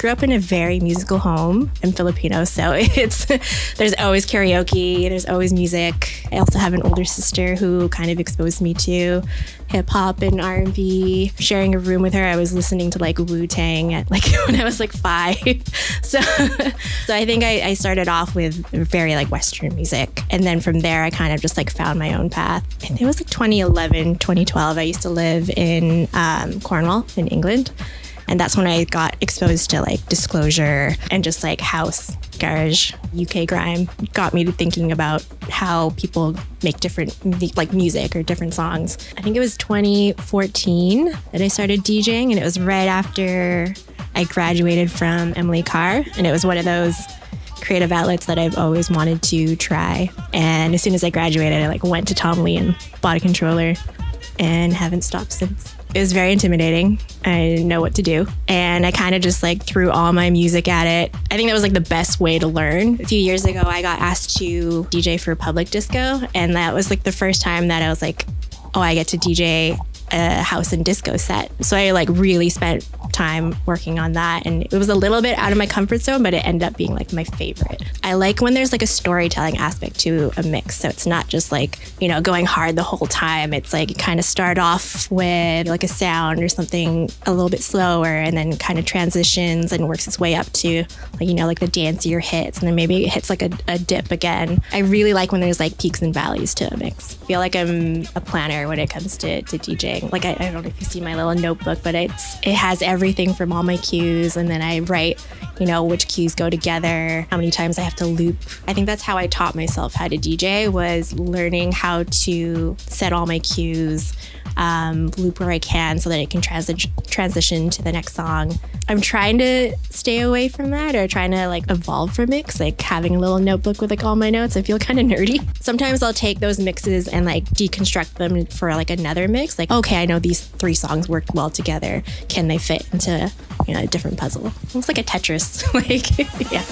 grew up in a very musical home. I'm Filipino, so there's always karaoke, there's always music. I also have an older sister who kind of exposed me to hip hop and R&B. Sharing a room with her, I was listening to like Wu-Tang at like when I was like 5. So I think I started off with very like Western music. And then from there, I kind of just like found my own path. And it was like 2011, 2012. I used to live in Cornwall in England. And that's when I got exposed to like Disclosure and just like house, garage, UK grime. Got me to thinking about how people make different like music or different songs. I think it was 2014 that I started DJing, and it was right after I graduated from Emily Carr. And it was one of those creative outlets that I've always wanted to try. And as soon as I graduated, I like went to Tom Lee and bought a controller and haven't stopped since. It was very intimidating. I didn't know what to do. And I kind of just like threw all my music at it. I think that was like the best way to learn. A few years ago, I got asked to DJ for Public Disco. And that was like the first time that I was like, oh, I get to DJ a house and disco set. So I like really spent time working on that, and it was a little bit out of my comfort zone, but it ended up being like my favorite. I like when there's like a storytelling aspect to a mix, so it's not just like, you know, going hard the whole time. It's like you kind of start off with like a sound or something a little bit slower, and then kind of transitions and works its way up to like, you know, like the dancier hits, and then maybe it hits like a dip again. I really like when there's like peaks and valleys to a mix. I feel like I'm a planner when it comes to DJing. Like I don't know if you see my little notebook, but it has everything from all my cues, and then I write, you know, which cues go together, how many times I have to loop. I think that's how I taught myself how to DJ, was learning how to set all my cues, loop where I can so that it can transition to the next song. I'm trying to stay away from that, or trying to like evolve from it, 'cause like having a little notebook with like all my notes, I feel kind of nerdy. Sometimes I'll take those mixes and like deconstruct them for like another mix. Like, okay, I know these 3 songs work well together. Can they fit into, you know, a different puzzle? Almost like a Tetris. Like, yeah.